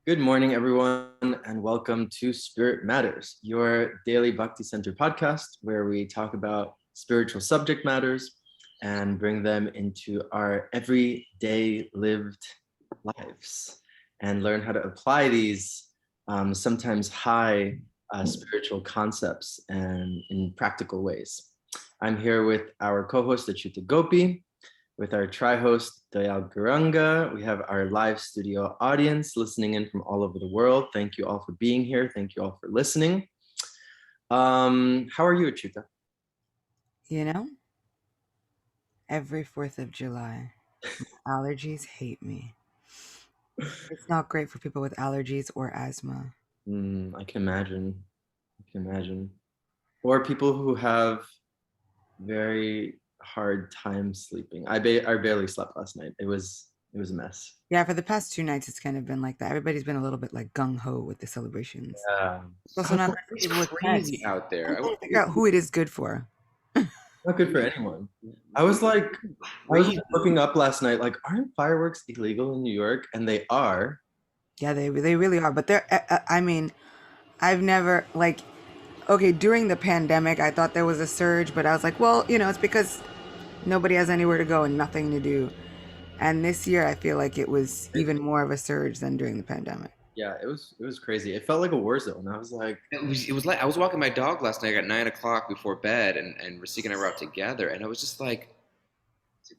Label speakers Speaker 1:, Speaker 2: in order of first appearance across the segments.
Speaker 1: Good morning, everyone, and welcome to Spirit Matters, your daily Bhakti Center podcast, where we talk about spiritual subject matters and bring them into our everyday lived lives and learn how to apply these sometimes high spiritual concepts and in practical ways. I'm here with our co-host, Achyuta Gopi, with our tri-host, Dayal Guranga. We have our live studio audience listening in from all over the world. Thank you all for being here. Thank you all for listening. How are you, Achyuta?
Speaker 2: You know, every 4th of July, allergies hate me. It's not great for people with allergies or asthma.
Speaker 1: I can imagine. I can imagine. Or people who have very hard time sleeping. I barely slept last night. It was a mess.
Speaker 2: Yeah, for the past 2 nights, it's kind of been like that. Everybody's been a little bit like gung ho with the celebrations.
Speaker 1: Yeah.
Speaker 2: It's also not good for
Speaker 3: It's
Speaker 2: people with
Speaker 3: crazy
Speaker 2: pets.
Speaker 3: out there.
Speaker 2: I'm trying to figure out who it is good for.
Speaker 1: Not good for anyone. I was looking up last night, like, aren't fireworks illegal in New York? And they are.
Speaker 2: Yeah, they really are. But I mean, I've never like. Okay, during the pandemic, I thought there was a surge, but I was like, well, it's because nobody has anywhere to go and nothing to do. And this year, I feel like it was even more of a surge than during the pandemic.
Speaker 1: Yeah, it was crazy. It felt like a war zone. I was like,
Speaker 3: It was like I was walking my dog last night at 9 o'clock before bed, and Rasika and I were out together, and I was just like,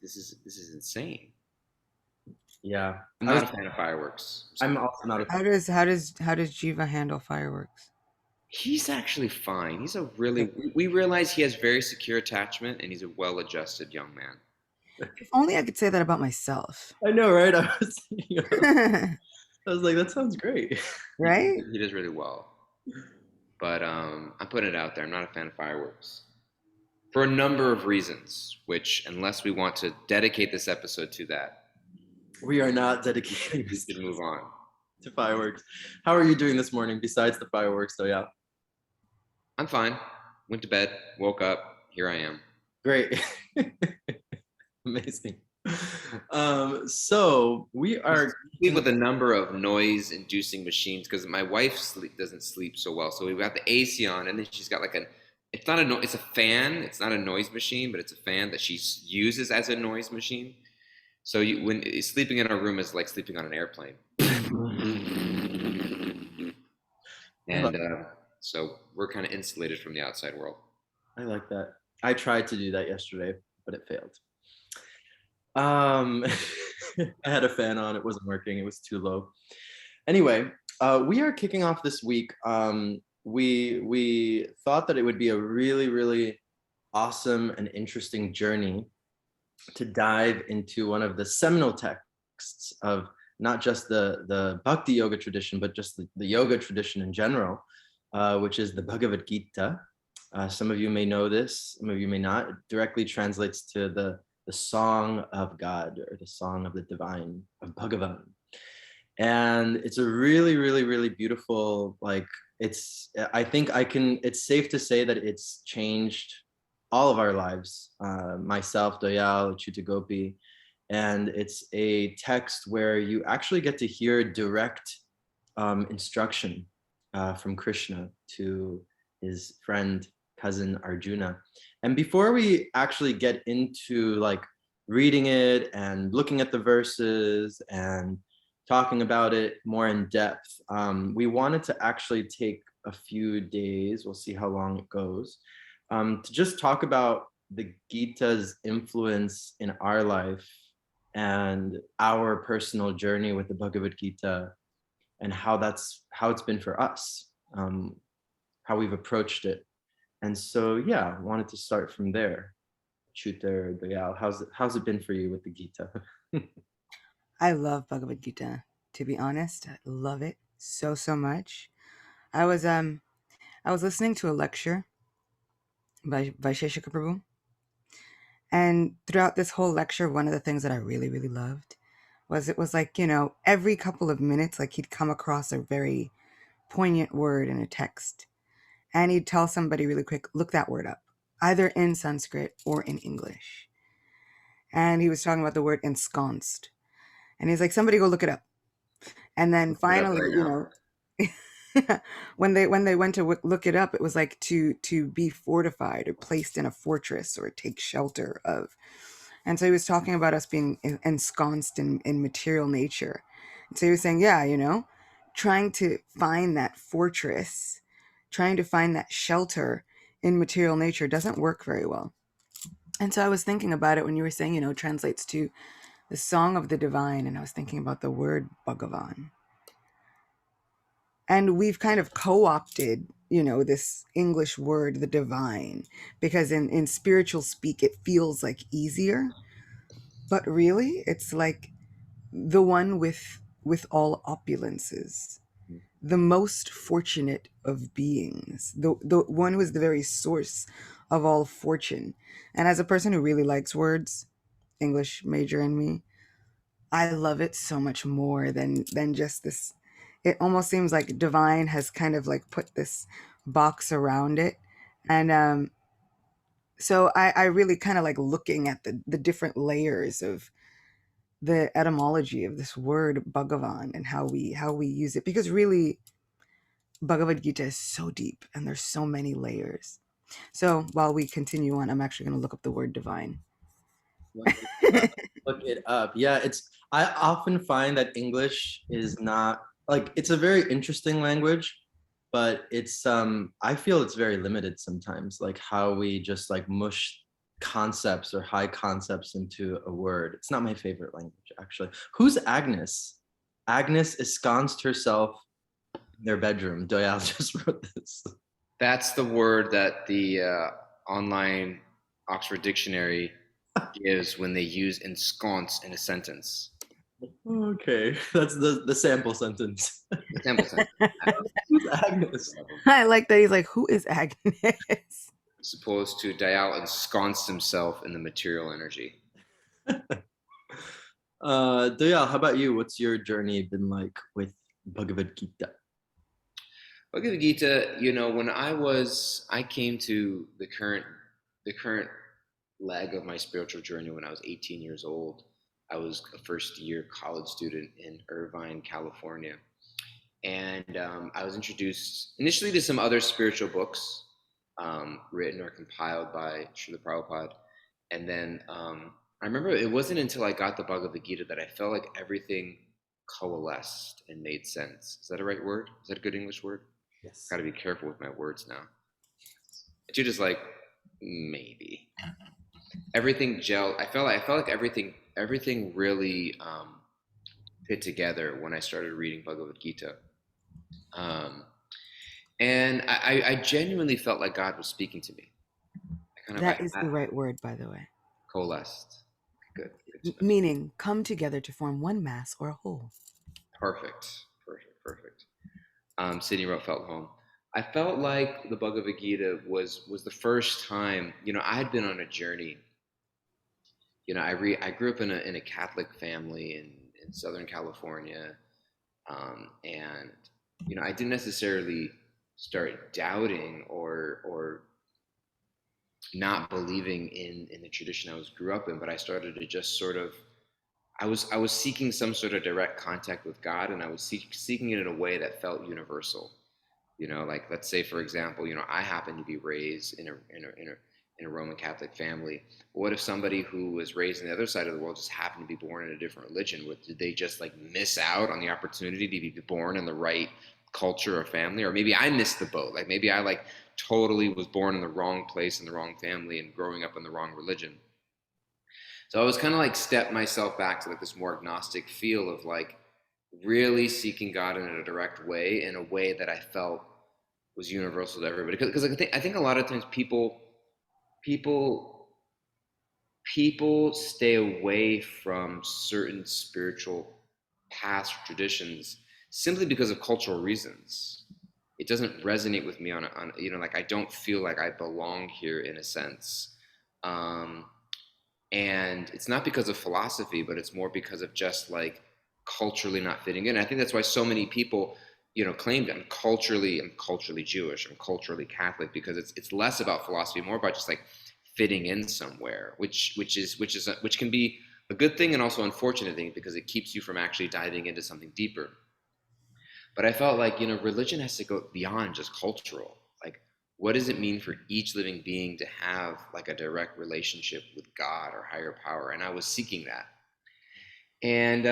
Speaker 3: this is insane.
Speaker 1: yeah.
Speaker 3: I'm not a fan of fireworks.
Speaker 1: I'm also not a
Speaker 2: How does Jiva handle fireworks?
Speaker 3: He's actually fine. We realize he has very secure attachment, and he's a well-adjusted young man.
Speaker 2: If only I could say that about myself.
Speaker 1: I know, right? I was like, that sounds great.
Speaker 2: Right?
Speaker 3: He does really well, but I'm putting it out there. I'm not a fan of fireworks for a number of reasons. Which, unless we want to dedicate this episode to that,
Speaker 1: We are not dedicating
Speaker 3: we
Speaker 1: this
Speaker 3: should move on.
Speaker 1: to fireworks. How are you doing this morning besides the fireworks, though? Yeah.
Speaker 3: I'm fine. Went to bed, woke up, here I am.
Speaker 1: Great. Amazing. So we are
Speaker 3: Sleep with a number of noise-inducing machines because my wife doesn't sleep so well. So we've got the AC on, and then she's got like it's not it's a fan. It's not a noise machine, but it's a fan that she uses as a noise machine. So when sleeping in our room is like sleeping on an airplane. And so we're kind of insulated from the outside world.
Speaker 1: I like that. I tried to do that yesterday, but it failed. I had a fan on, it wasn't working, it was too low. Anyway, we are kicking off this week. We thought that it would be a really, really awesome and interesting journey to dive into one of the seminal texts of not just the Bhakti yoga tradition, but just the yoga tradition in general, which is the Bhagavad Gita. Some of you may know this, some of you may not. It directly translates to the song of God, or the song of the divine, of Bhagavan. And it's a really, really, really beautiful, it's safe to say that it's changed all of our lives, myself, Dayal, Achyuta Gopi. And it's a text where you actually get to hear direct instruction from Krishna to his friend, cousin Arjuna. And before we actually get into reading it and looking at the verses and talking about it more in depth, we wanted to actually take a few days, we'll see how long it goes, to just talk about the Gita's influence in our life and our personal journey with the Bhagavad Gita, and how it's been for us, how we've approached it. And so, yeah, I wanted to start from there. Achyuta, Dayal, how's it been for you with the Gita?
Speaker 2: I love Bhagavad Gita. To be honest, I love it so much. I was listening to a lecture by Vaisheshika Prabhu, and throughout this whole lecture, one of the things that I really loved was it was like, every couple of minutes, like he'd come across a very poignant word in a text, and he'd tell somebody really quick, look that word up, either in Sanskrit or in English. And he was talking about the word ensconced, and he's like, somebody go look it up. And then
Speaker 3: Look it up
Speaker 2: finally,
Speaker 3: right
Speaker 2: you
Speaker 3: now.
Speaker 2: know, when they went to look it up, it was like to be fortified or placed in a fortress or take shelter of. And so he was talking about us being ensconced in material nature. And so he was saying, yeah, you know, trying to find that fortress, trying to find that shelter in material nature doesn't work very well. And so I was thinking about it when you were saying, you know, translates to the song of the divine. And I was thinking about the word Bhagavan. And we've kind of co-opted, you know, this English word, the divine, because in spiritual speak, it feels like easier. But really, it's like the one with all opulences, the most fortunate of beings, the one who is the very source of all fortune. And as a person who really likes words, English major in me, I love it so much more than just this. It almost seems like divine has kind of like put this box around it. And so I really kind of like looking at the different layers of the etymology of this word Bhagavan and how we use it, because really Bhagavad Gita is so deep and there's so many layers. So while we continue on, I'm actually going to look up the word divine.
Speaker 1: Look it up. Yeah, it's I often find that English is not like it's a very interesting language, but it's I feel it's very limited sometimes, like how we just like mush concepts or high concepts into a word. It's not my favorite language actually. Who's Agnes? Agnes ensconced herself in their bedroom. Doyal just wrote this.
Speaker 3: That's the word that the online Oxford Dictionary gives when they use ensconce in a sentence.
Speaker 1: Okay, that's the sample sentence.
Speaker 3: The sample sentence.
Speaker 1: Who's Agnes?
Speaker 2: I like that he's like, who is Agnes?
Speaker 3: Supposed to Dayal ensconced himself in the material energy.
Speaker 1: Doyal, how about you? What's your journey been like with Bhagavad Gita?
Speaker 3: Bhagavad Gita, you know, when I came to the current leg of my spiritual journey when I was 18 years old. I was a first year college student in Irvine, California. And I was introduced initially to some other spiritual books written or compiled by Srila Prabhupada. And then I remember it wasn't until I got the Bhagavad Gita that I felt like everything coalesced and made sense. Is that a right word? Is that a good English word?
Speaker 1: Yes.
Speaker 3: Got to be careful with my words now. But you're just like, maybe. Everything gelled. I felt like everything really fit together when I started reading Bhagavad Gita. Um, and I genuinely felt like God was speaking to me.
Speaker 2: That is the right word, by the way.
Speaker 3: Coalesced. Good to know.
Speaker 2: Meaning come together to form one mass or a whole.
Speaker 3: Perfect. Sydney wrote felt home. I felt like the Bhagavad Gita was the first time, you know, I had been on a journey. You know, I grew up in a Catholic family in Southern California, and you know, I didn't necessarily start doubting or not believing in the tradition I was grew up in, but I started to just sort of I was seeking some sort of direct contact with God, and I was seeking it in a way that felt universal. You know, like let's say for example, you know, I happen to be raised in a Roman Catholic family. What if somebody who was raised on the other side of the world just happened to be born in a different religion? Did they just like miss out on the opportunity to be born in the right culture or family? Or maybe I missed the boat. Like maybe I like totally was born in the wrong place in the wrong family and growing up in the wrong religion. So I was kind of like step myself back to like this more agnostic feel of like really seeking God in a direct way, in a way that I felt was universal to everybody. Because I think a lot of times people people stay away from certain spiritual paths or traditions simply because of cultural reasons. It doesn't resonate with me on you know, like I don't feel like I belong here in a sense. Um, and it's not because of philosophy, but it's more because of just like culturally not fitting in. I think that's why so many people, you know, claimed I'm culturally Jewish, I'm culturally Catholic, because it's less about philosophy, more about just like fitting in somewhere, which can be a good thing and also unfortunate thing because it keeps you from actually diving into something deeper. But I felt like, religion has to go beyond just cultural. Like, what does it mean for each living being to have like a direct relationship with God or higher power? And I was seeking that. And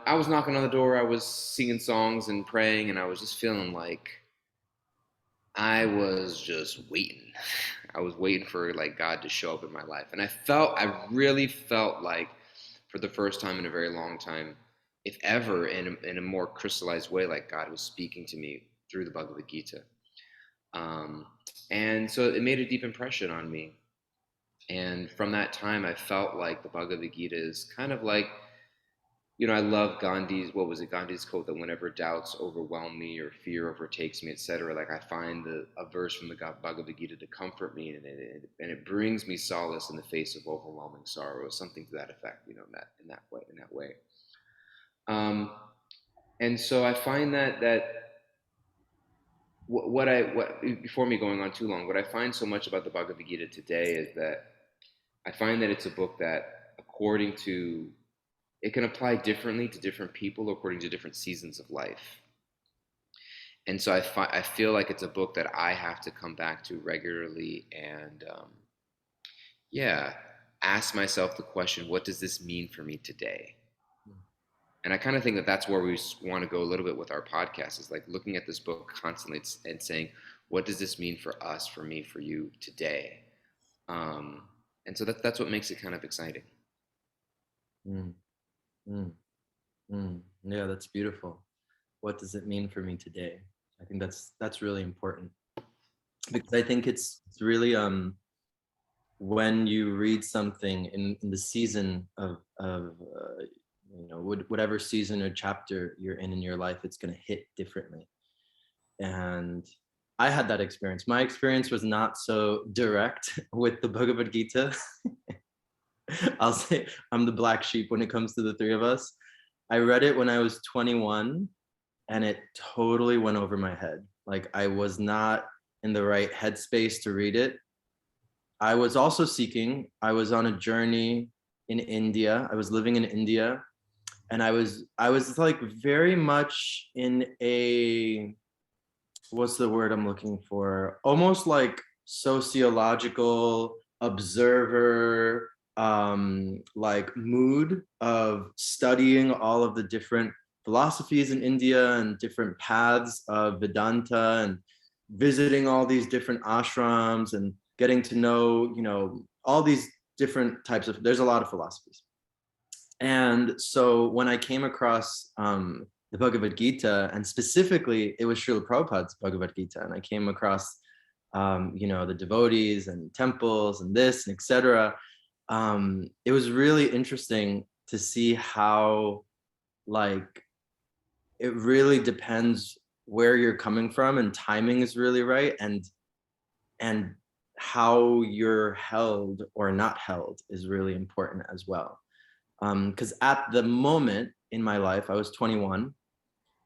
Speaker 3: I was knocking on the door, I was singing songs and praying, and I was just feeling like I was just waiting. I was waiting for like God to show up in my life. And I really felt like for the first time in a very long time, if ever in a more crystallized way, like God was speaking to me through the Bhagavad Gita. Um, and so it made a deep impression on me. And from that time, I felt like the Bhagavad Gita is kind of like, I love Gandhi's, what was it, Gandhi's quote that whenever doubts overwhelm me or fear overtakes me, etc., like I find a verse from the Bhagavad Gita to comfort me, and it brings me solace in the face of overwhelming sorrow, something to that effect, in that way. Um, and so I find that what before me going on too long, what I find so much about the Bhagavad Gita today is that I find that it's a book that, according to, it can apply differently to different people according to different seasons of life. And so I feel like it's a book that I have to come back to regularly and, yeah, ask myself the question, what does this mean for me today? And I kind of think that that's where we want to go a little bit with our podcast, is like looking at this book constantly and saying, what does this mean for us, for me, for you today? Um, and so that's what makes it kind of exciting.
Speaker 1: Mm, mm, yeah, that's beautiful. What does it mean for me today? I think that's really important, because I think it's really when you read something in the season of whatever season or chapter you're in your life, it's going to hit differently. And I had that experience. My experience was not so direct with the Bhagavad Gita. I'll say I'm the black sheep when it comes to the three of us. I read it when I was 21, and it totally went over my head. Like, I was not in the right headspace to read it. I was also seeking. I was on a journey in India. I was living in India, and I was like very much in a, what's the word I'm looking for? Almost like sociological observer, like mood of studying all of the different philosophies in India and different paths of Vedanta, and visiting all these different ashrams and getting to know, all these different types of, there's a lot of philosophies. And so when I came across the Bhagavad Gita, and specifically it was Srila Prabhupada's Bhagavad Gita, and I came across, the devotees and temples and this and etc. It was really interesting to see how, like, it really depends where you're coming from, and timing is really right, and how you're held or not held is really important as well. Because at the moment in my life, I was 21.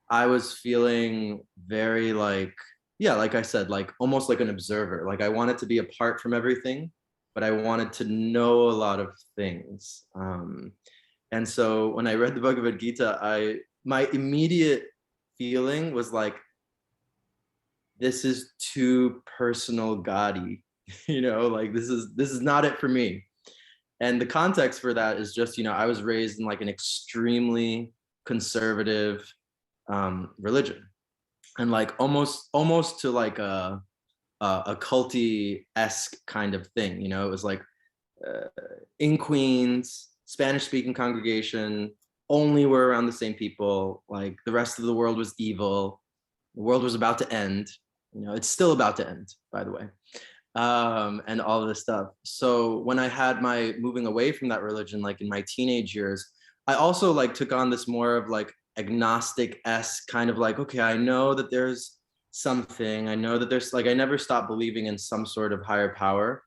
Speaker 1: I was feeling very like, yeah, like I said, like almost like an observer. Like I wanted to be apart from everything, but I wanted to know a lot of things. And so when I read the Bhagavad Gita, my immediate feeling was like, this is too personal, gaudy, like this is not it for me. And the context for that is just, I was raised in like an extremely conservative religion, and like almost to like a culty-esque kind of thing. It was like in Queens, Spanish speaking congregation, only were around the same people. Like the rest of the world was evil. The world was about to end. It's still about to end, by the way. And all of this stuff. So when I had my moving away from that religion, like in my teenage years, I also like took on this more of like agnostic-esque kind of like, okay, I know that there's something, I know that there's like, I never stopped believing in some sort of higher power,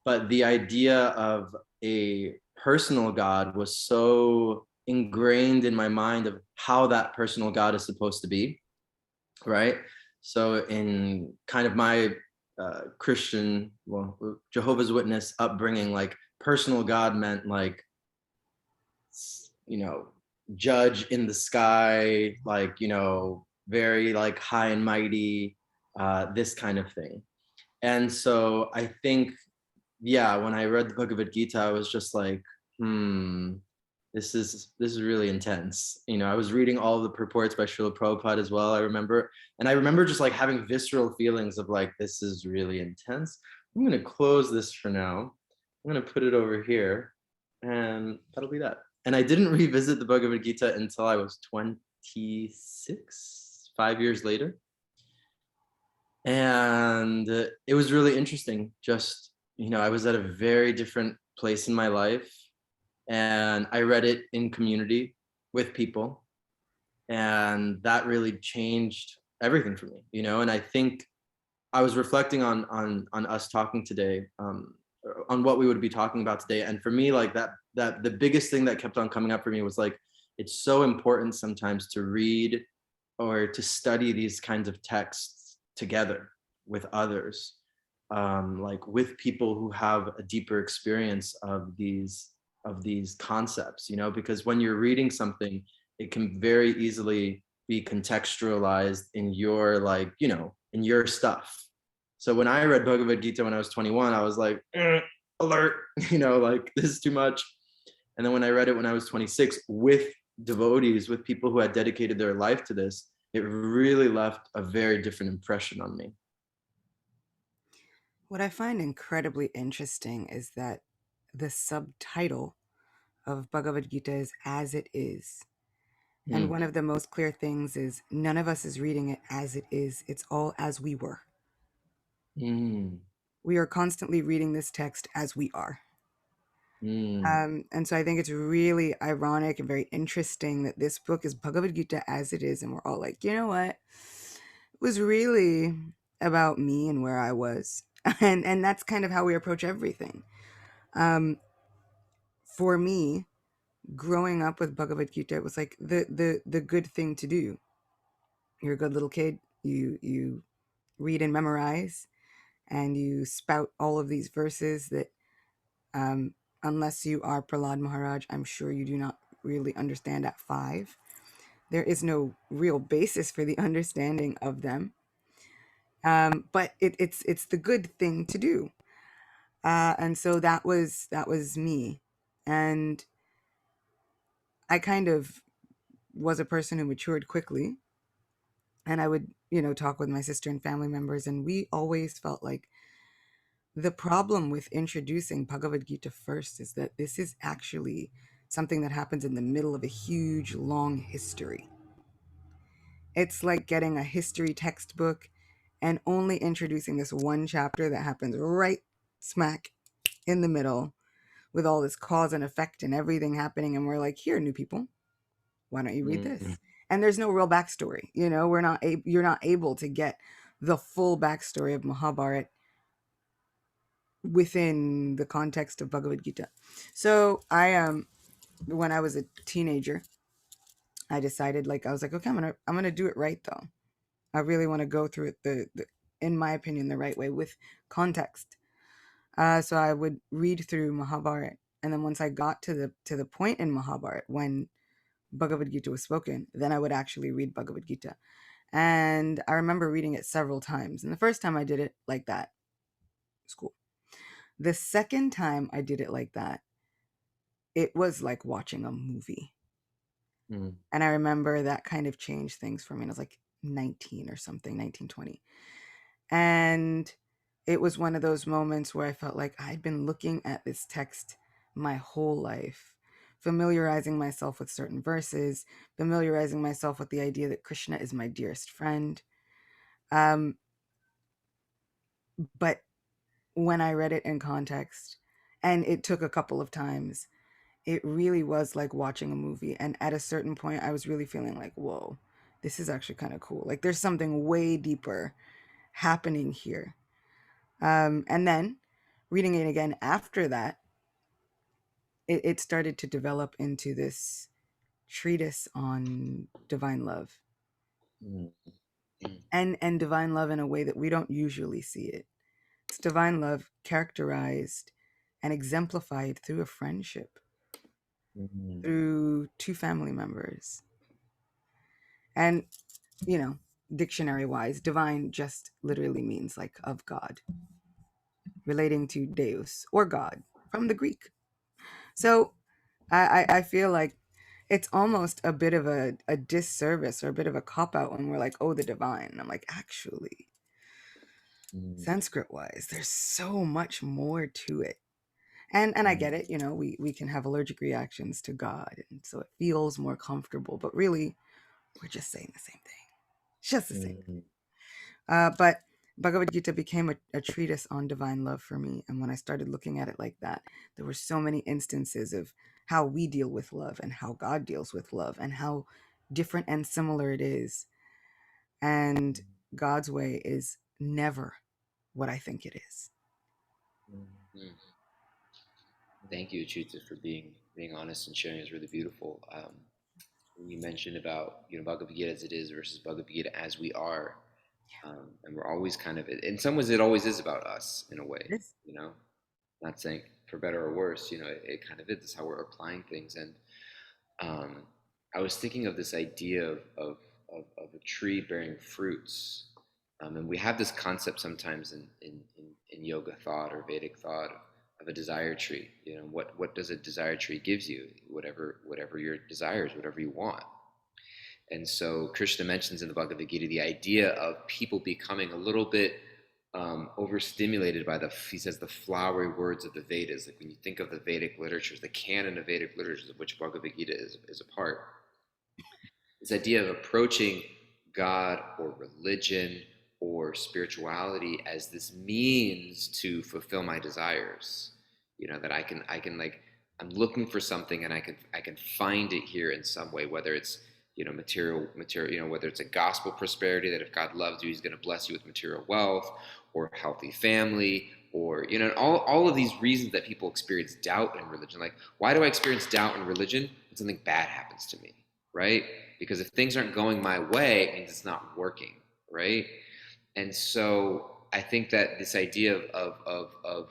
Speaker 1: but the idea of a personal God was so ingrained in my mind of how that personal God is supposed to be, right? So in kind of my Christian, well, Jehovah's Witness upbringing, like personal God meant like, judge in the sky, like, very like high and mighty, this kind of thing. And so I think, yeah, when I read the Bhagavad Gita, I was just like, this is really intense. You know, I was reading all of the purports by Srila Prabhupada as well, I remember. And I remember just like having visceral feelings of like, this is really intense. I'm going to close this for now. I'm going to put it over here, and that'll be that. And I didn't revisit the Bhagavad Gita until I was 26, 5 years later. And it was really interesting. Just, you know, I was at a very different place in my life, and I read it in community with people, and that really changed everything for me, you know. And I think I was reflecting on us talking today, on what we would be talking about today. And for me, like that the biggest thing that kept on coming up for me was like, it's so important sometimes to read or to study these kinds of texts together with others, like with people who have a deeper experience of these concepts, you know, because when you're reading something, it can very easily be contextualized in your, like, you know, in your stuff. So when I read Bhagavad Gita when I was 21, I was like, alert, you know, like this is too much. And then when I read it when I was 26 with devotees, with people who had dedicated their life to this, it really left a very different impression on me.
Speaker 2: What I find incredibly interesting is that the subtitle of Bhagavad Gita is As It Is. And one of the most clear things is none of us is reading it as it is. It's all as we were. We are constantly reading this text as we are. And so I think it's really ironic and very interesting that this book is Bhagavad Gita as it is. And we're all like, you know what? It was really about me and where I was. And that's kind of how we approach everything. For me, growing up with Bhagavad Gita, it was like the good thing to do. You're a good little kid. You read and memorize, and you spout all of these verses that, unless you are Prahlad Maharaj, I'm sure you do not really understand at 5. There is no real basis for the understanding of them. But it's the good thing to do. And so that was me. And I kind of was a person who matured quickly. And I would, talk with my sister and family members, and we always felt like the problem with introducing Bhagavad Gita first is that this is actually something that happens in the middle of a huge, long history. It's like getting a history textbook and only introducing this one chapter that happens right smack in the middle with all this cause and effect and everything happening. And we're like, here, new people, why don't you read this? And there's no real backstory. You're not able to get the full backstory of Mahabharata within the context of Bhagavad Gita. So when I was a teenager, I decided, I was like, okay, I'm gonna do it right though. I really want to go through it the in my opinion, the right way with context. So I would read through Mahabharata, and then once I got to the point in Mahabharata when Bhagavad Gita was spoken, then I would actually read Bhagavad Gita. And I remember reading it several times. And the first time I did it like that, it was cool. The second time I did it like that, it was like watching a movie. And I remember that kind of changed things for me. And I was like 19 or something, 19, 20. And it was one of those moments where I felt like I'd been looking at this text my whole life, familiarizing myself with certain verses, familiarizing myself with the idea that Krishna is my dearest friend. But when I read it in context, and it took a couple of times, it really was like watching a movie. And at a certain point, I was really feeling like, whoa, this is actually kind of cool. Like there's something way deeper happening here. And then reading it again after that, it started to develop into this treatise on divine love. And divine love in a way that we don't usually see it. It's divine love characterized and exemplified through a friendship, through two family members. And, dictionary wise, divine just literally means like of God, relating to Deus or God from the Greek. So I feel like it's almost a bit of a disservice or a bit of a cop out when we're like, oh, the divine. And I'm like, actually,
Speaker 1: Mm,
Speaker 2: Sanskrit wise, there's so much more to it. And I
Speaker 1: mm,
Speaker 2: get it, we can have allergic reactions to God, and so it feels more comfortable, but really we're just saying the same thing. It's just the same.
Speaker 1: mm,
Speaker 2: But Bhagavad Gita became a treatise on divine love for me. And when I started looking at it like that, there were so many instances of how we deal with love and how God deals with love and how different and similar it is. And God's way is never what I think it is.
Speaker 1: mm,
Speaker 3: Mm. Thank you, Chuta, for being honest and sharing. Is really beautiful. When you mentioned about Bhagavad Gita as it is versus Bhagavad Gita as we are, and we're always kind of, in some ways it always is about us in a way.
Speaker 2: It is.
Speaker 3: Not saying for better or worse. It kind of is. It's how we're applying things. And um, I was thinking of this idea of a tree bearing fruits. And we have this concept sometimes in yoga thought or Vedic thought of a desire tree. What does a desire tree gives you? Whatever your desires, whatever you want. And so Krishna mentions in the Bhagavad Gita the idea of people becoming a little bit overstimulated by he says, the flowery words of the Vedas. Like when you think of the Vedic literatures, the canon of Vedic literatures, of which Bhagavad Gita is a part, this idea of approaching God or religion or spirituality as this means to fulfill my desires. That I can like, I'm looking for something and I can find it here in some way, whether it's material, whether it's a gospel prosperity, that if God loves you, he's going to bless you with material wealth, or a healthy family, or all of these reasons that people experience doubt in religion. Like, why do I experience doubt in religion? When something bad happens to me, right? Because if things aren't going my way, it means it's not working, right? And so I think that this idea of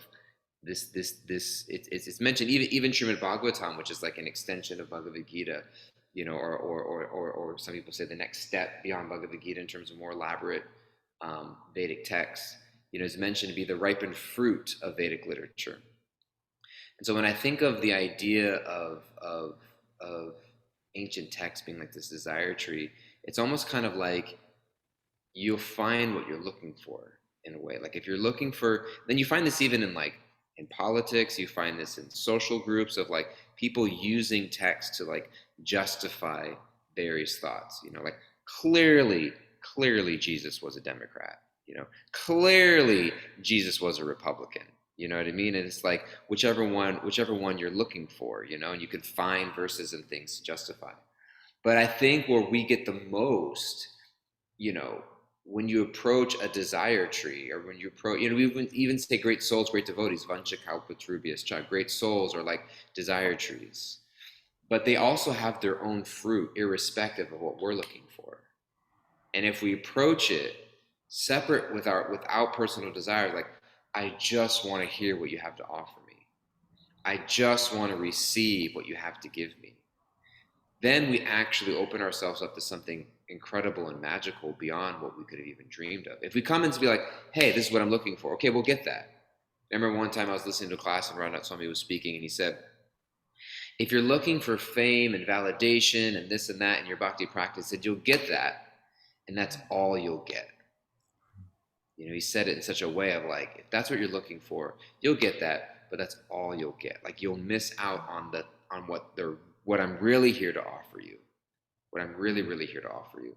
Speaker 3: it's mentioned even Srimad Bhagavatam, which is like an extension of Bhagavad Gita, or some people say the next step beyond Bhagavad Gita in terms of more elaborate Vedic texts, is mentioned to be the ripened fruit of Vedic literature. And so when I think of the idea of ancient texts being like this desire tree, it's almost kind of like you'll find what you're looking for in a way. Like if you're looking for, then you find this even in politics, you find this in social groups of like people using text to like justify various thoughts. Like clearly Jesus was a Democrat. Clearly Jesus was a Republican. You know what I mean? And it's like whichever one you're looking for, and you can find verses and things to justify. But I think where we get the most, you know, when you approach a desire tree, or when you approach, we even say great souls, great devotees, vancha kalpatrubias cha, great souls are like desire trees. But they also have their own fruit, irrespective of what we're looking for. And if we approach it separate without personal desires, like, I just want to hear what you have to offer me. I just want to receive what you have to give me. Then we actually open ourselves up to something incredible and magical beyond what we could have even dreamed of. If we come in to be like, hey, this is what I'm looking for, okay, we'll get that. I remember one time I was listening to a class and Ranat Swami was speaking, and he said, if you're looking for fame and validation and this and that in your bhakti practice, then you'll get that, and that's all you'll get. He said it in such a way of like, if that's what you're looking for, you'll get that, but that's all you'll get. Like, you'll miss out on what I'm really here to offer you. What I'm really, really here to offer you.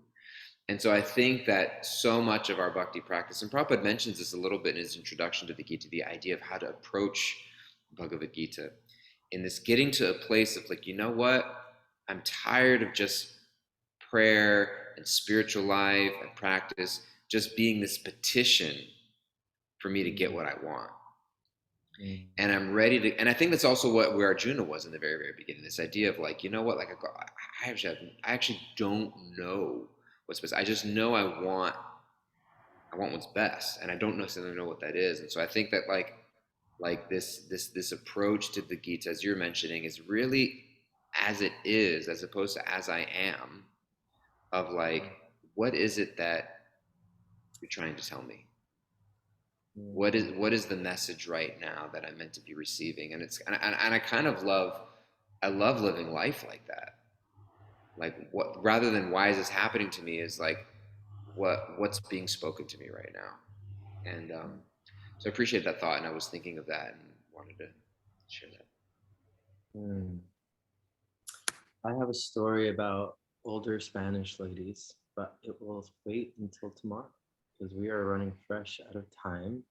Speaker 3: And so I think that so much of our bhakti practice, and Prabhupada mentions this a little bit in his introduction to the Gita, the idea of how to approach Bhagavad Gita, in this getting to a place of like, you know what? I'm tired of just prayer and spiritual life and practice just being this petition for me to get what I want. And I'm ready to, and I think that's also where Arjuna was in the very, very beginning. This idea of like, you know what? Like, I actually don't know what's best. I just know I want what's best, and I don't necessarily know what that is. And so I think that like this approach to the Gita, as you're mentioning, is really as it is, as opposed to as I am, of like, what is it that you're trying to tell me? What is the message right now that I'm meant to be receiving? And I kind of love living life like that. Like, what, rather than why is this happening to me, is like, what's being spoken to me right now. And so I appreciate that thought, and I was thinking of that and wanted to share that.
Speaker 1: Hmm. I have a story about older Spanish ladies, but it will wait until tomorrow because we are running fresh out of time.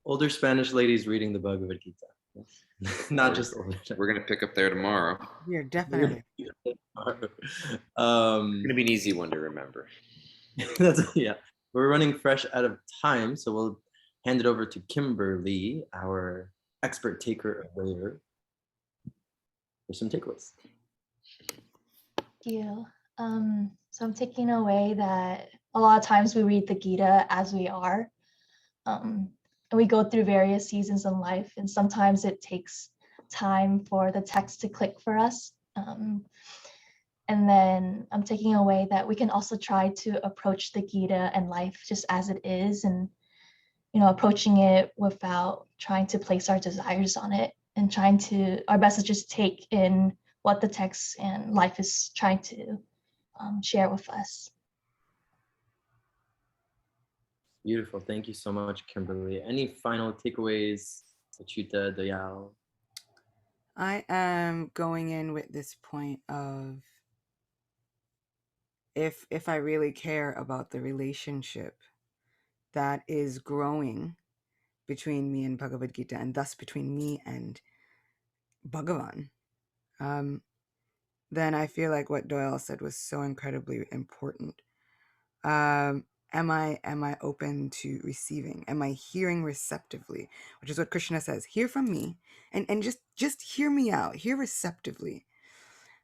Speaker 1: Older Spanish ladies reading the Bhagavad Gita. Yes. Not just older.
Speaker 3: We're gonna pick up there tomorrow.
Speaker 2: We are definitely.
Speaker 3: It's gonna be an easy one to remember.
Speaker 1: Yeah. We're running fresh out of time, so we'll hand it over to Kimberly, our expert taker awayer, for some takeaways.
Speaker 4: Thank you. So I'm taking away that a lot of times we read the Gita as we are, and we go through various seasons in life, and sometimes it takes time for the text to click for us. And then I'm taking away that we can also try to approach the Gita and life just as it is, and approaching it without trying to place our desires on it, and trying to our best to just take in what the text and life is trying to share with us.
Speaker 1: Beautiful. Thank you so much, Kimberly. Any final takeaways, Achyuta, Dayal?
Speaker 2: I am going in with this point of if I really care about the relationship that is growing between me and Bhagavad Gita, and thus between me and Bhagavan, then I feel like what Doyle said was so incredibly important. Am I open to receiving? Am I hearing receptively? Which is what Krishna says, hear from me and just hear me out, hear receptively.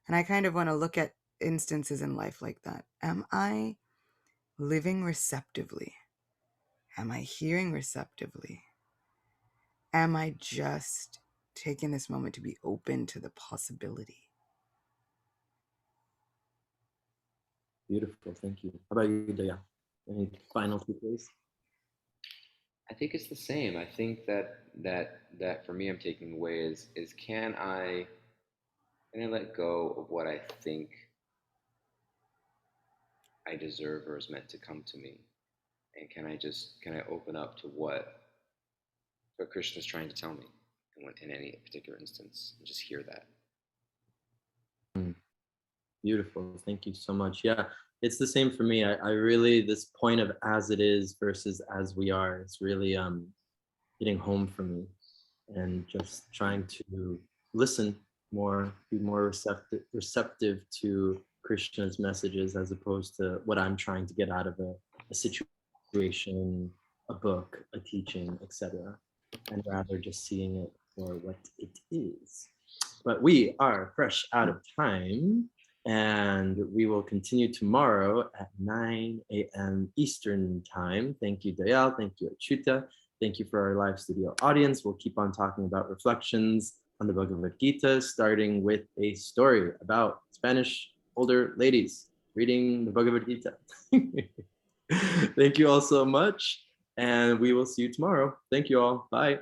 Speaker 2: And I kind of want to look at instances in life like that. Am I living receptively? Am I hearing receptively? Am I just taking this moment to be open to the possibility?
Speaker 1: Beautiful. Thank you. How about you, Dayal? Any final takeaways?
Speaker 3: I think it's the same. I think that for me, I'm taking away is can I let go of what I think I deserve or is meant to come to me, and can I open up to what Krishna is trying to tell me in any particular instance, and just hear that.
Speaker 1: Beautiful. Thank you so much. Yeah, it's the same for me. I really, this point of as it is versus as we are, it's really hitting home for me, and just trying to listen more, be more receptive to Krishna's messages as opposed to what I'm trying to get out of a situation, a book, a teaching, etc., and rather just seeing it for what it is. But we are fresh out of time, and we will continue tomorrow at 9 a.m. Eastern time. Thank you, Dayal. Thank you, Achyuta. Thank you for our live studio audience. We'll keep on talking about reflections on the Bhagavad Gita, starting with a story about Spanish older ladies reading the Bhagavad Gita. Thank you all so much, and we will see you tomorrow. Thank you all. Bye.